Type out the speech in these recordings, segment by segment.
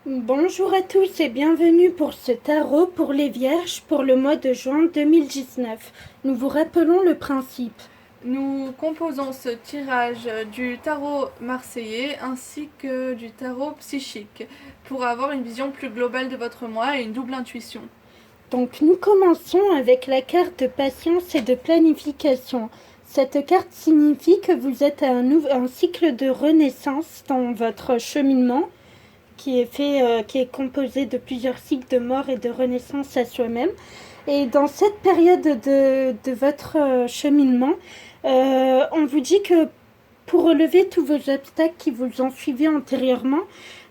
Bonjour à tous et bienvenue pour ce tarot pour les Vierges pour le mois de juin 2019. Nous vous rappelons le principe. Nous composons ce tirage du tarot marseillais ainsi que du tarot psychique pour avoir une vision plus globale de votre mois et une double intuition. Donc nous commençons avec la carte de patience et de planification. Cette carte signifie que vous êtes à un cycle de renaissance dans votre cheminement qui est composé de plusieurs cycles de mort et de renaissance à soi-même. Et dans cette période de votre cheminement, on vous dit que pour relever tous vos obstacles qui vous ont suivi antérieurement,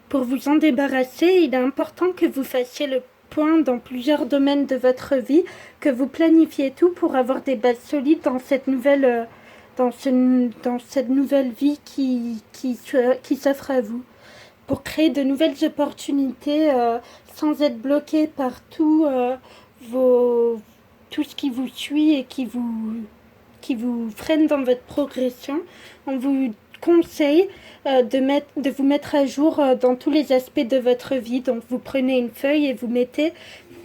pour vous en débarrasser, il est important que vous fassiez le point dans plusieurs domaines de votre vie, que vous planifiez tout pour avoir des bases solides dans cette nouvelle, dans cette nouvelle vie qui s'offre à vous, pour créer de nouvelles opportunités sans être bloqué par tout ce qui vous suit et qui vous freine dans votre progression. On vous conseille de vous mettre à jour dans tous les aspects de votre vie. Donc vous prenez une feuille et vous mettez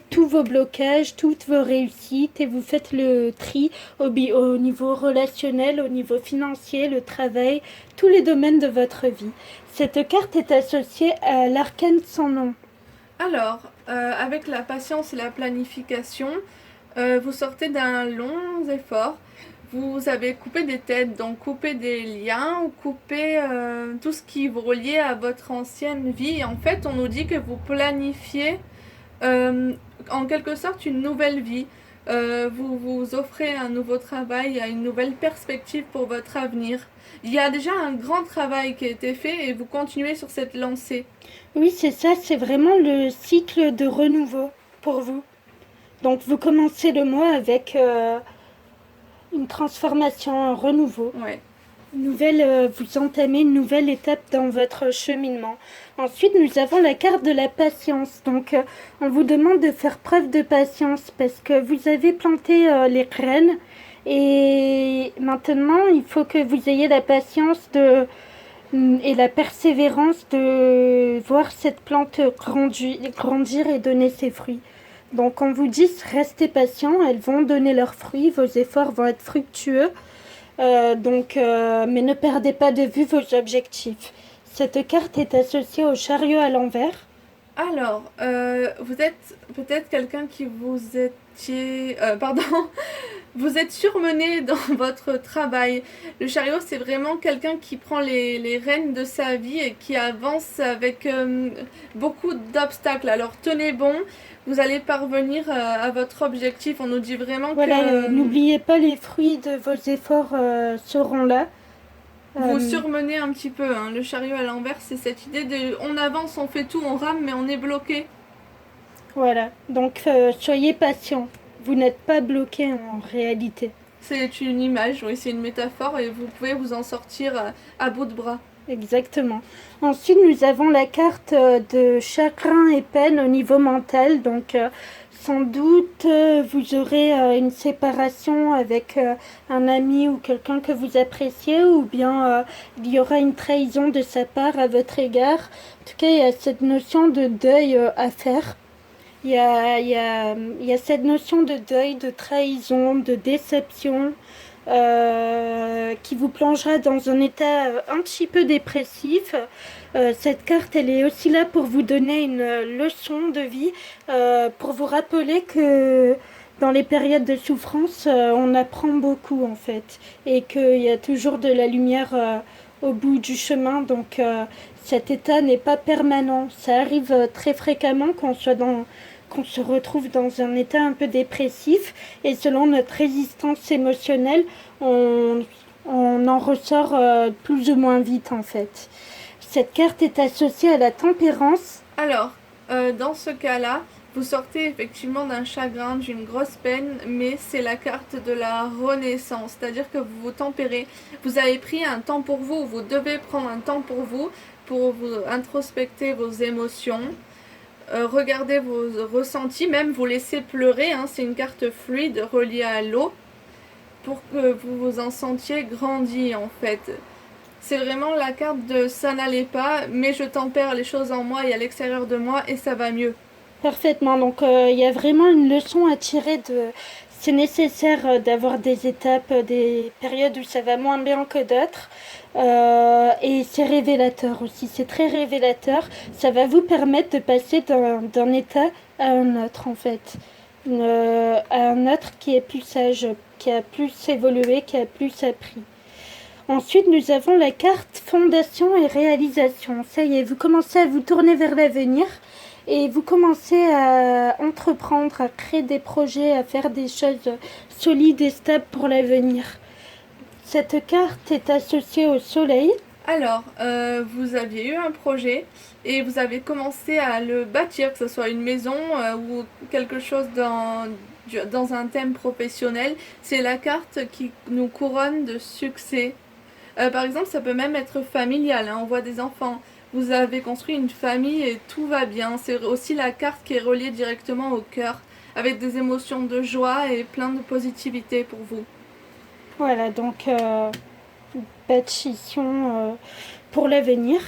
tous vos blocages, toutes vos réussites et vous faites le tri au niveau relationnel, au niveau financier, le travail, tous les domaines de votre vie. Cette carte est associée à l'arcane sans nom. Alors, avec la patience et la planification, vous sortez d'un long effort. Vous avez coupé des têtes, donc coupé des liens, ou coupé tout ce qui vous reliait à votre ancienne vie. Et en fait, on nous dit que vous planifiez en quelque sorte une nouvelle vie. Vous vous offrez un nouveau travail, une nouvelle perspective pour votre avenir. Il y a déjà un grand travail qui a été fait et vous continuez sur cette lancée. Oui, c'est ça, c'est vraiment le cycle de renouveau pour vous. Donc vous commencez le mois avec une transformation, un renouveau. Ouais. Vous entamez une nouvelle étape dans votre cheminement. Ensuite, nous avons la carte de la patience. Donc, on vous demande de faire preuve de patience parce que vous avez planté les graines et maintenant, il faut que vous ayez la patience et la persévérance de voir cette plante grandir et donner ses fruits. Donc, on vous dit, restez patient, elles vont donner leurs fruits, vos efforts vont être fructueux. Mais ne perdez pas de vue vos objectifs. Cette carte est associée au chariot à l'envers. Alors, vous êtes peut-être quelqu'un qui vous étiez... pardon, vous êtes surmené dans votre travail. Le chariot, c'est vraiment quelqu'un qui prend les rênes de sa vie et qui avance avec beaucoup d'obstacles. Alors, tenez bon, vous allez parvenir à votre objectif. On nous dit vraiment Voilà, que n'oubliez pas, les fruits de vos efforts seront là. vous Euh, surmenez un petit peu. Hein. Le chariot à l'envers, c'est cette idée de on avance, on fait tout, on rame, mais on est bloqué. voilà, donc soyez patient. Vous n'êtes pas bloqué en réalité. C'est une image, oui, c'est une métaphore et vous pouvez vous en sortir à bout de bras. Exactement. Ensuite, nous avons la carte de chagrin et peine au niveau mental. Donc, sans doute, vous aurez une séparation avec un ami ou quelqu'un que vous appréciez, ou bien il y aura une trahison de sa part à votre égard. En tout cas, il y a cette notion de deuil à faire. Il y a cette notion de deuil, de trahison, de déception, qui vous plongera dans un état un petit peu dépressif. Cette carte, elle est aussi là pour vous donner une leçon de vie, pour vous rappeler que dans les périodes de souffrance, on apprend beaucoup en fait, et qu'il y a toujours de la lumière au bout du chemin. Donc cet état n'est pas permanent. Ça arrive très fréquemment qu'on se retrouve dans un état un peu dépressif et selon notre résistance émotionnelle, on, on en ressort plus ou moins vite en fait. Cette carte est associée à la tempérance. Alors, dans ce cas-là, vous sortez effectivement d'un chagrin, d'une grosse peine, mais c'est la carte de la renaissance, c'est-à-dire que vous vous tempérez. Vous avez pris un temps pour vous, vous devez prendre un temps pour vous introspecter vos émotions, regarder vos ressentis, même vous laisser pleurer, hein, c'est une carte fluide reliée à l'eau, pour que vous vous en sentiez grandi en fait. C'est vraiment la carte de ça n'allait pas, mais je tempère les choses en moi et à l'extérieur de moi et ça va mieux. Parfaitement. Donc, il y a vraiment une leçon à tirer de. C'est nécessaire d'avoir des étapes, des périodes où ça va moins bien que d'autres. Et c'est révélateur aussi. C'est très révélateur. Ça va vous permettre de passer d'un état à un autre, en fait. À un autre qui est plus sage, qui a plus évolué, qui a plus appris. Ensuite, nous avons la carte fondation et réalisation. Ça y est, vous commencez à vous tourner vers l'avenir et vous commencez à entreprendre, à créer des projets, à faire des choses solides et stables pour l'avenir. Cette carte est associée au soleil. Alors, vous aviez eu un projet et vous avez commencé à le bâtir, que ce soit une maison ou quelque chose dans un thème professionnel. C'est la carte qui nous couronne de succès. Par exemple, ça peut même être familial, hein, on voit des enfants. Vous avez construit une famille et tout va bien. C'est aussi la carte qui est reliée directement au cœur, avec des émotions de joie et plein de positivité pour vous. Voilà, donc bâtissons pour l'avenir.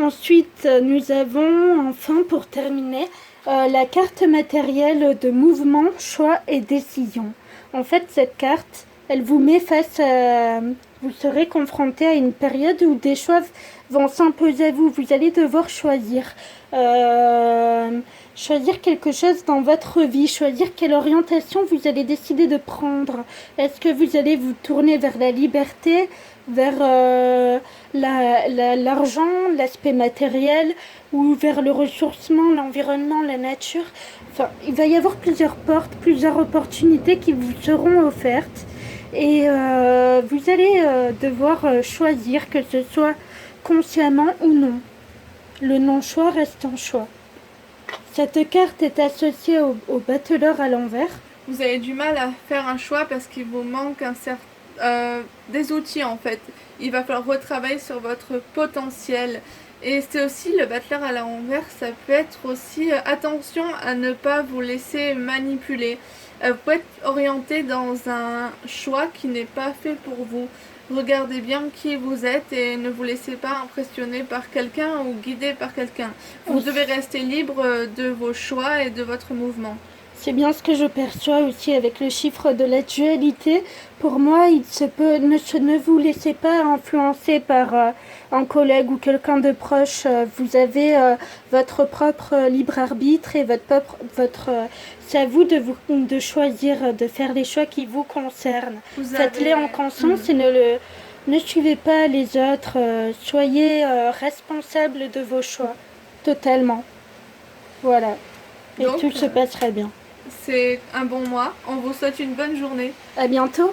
Ensuite, nous avons enfin pour terminer la carte matérielle de mouvement, choix et décision. En fait, cette carte, elle vous met face à... Vous serez confronté à une période où des choix vont s'imposer à vous. Vous allez devoir choisir. Choisir quelque chose dans votre vie. Choisir quelle orientation vous allez décider de prendre. Est-ce que vous allez vous tourner vers la liberté, vers l'argent, l'aspect matériel, ou vers le ressourcement, l'environnement, la nature. Enfin, il va y avoir plusieurs portes, plusieurs opportunités qui vous seront offertes. Et vous allez devoir choisir, que ce soit consciemment ou non. Le non-choix reste un choix. Cette carte est associée au battleur à l'envers. Vous avez du mal à faire un choix parce qu'il vous manque des outils en fait. Il va falloir retravailler sur votre potentiel. Et c'est aussi le battleur à l'envers, ça peut être aussi attention à ne pas vous laisser manipuler. Vous pouvez être orienté dans un choix qui n'est pas fait pour vous. Regardez bien qui vous êtes et ne vous laissez pas impressionner par quelqu'un ou guider par quelqu'un. Vous devez rester libre de vos choix et de votre mouvement. C'est bien ce que je perçois aussi avec le chiffre de la dualité. Pour moi, ne vous laissez pas influencer par un collègue ou quelqu'un de proche. Vous avez votre propre libre arbitre et c'est à vous de choisir, de faire les choix qui vous concernent. Faites-les en conscience et ne suivez pas les autres. Soyez responsable de vos choix, totalement. Voilà. Et donc, tout se passerait bien. C'est un bon mois. On vous souhaite une bonne journée. À bientôt.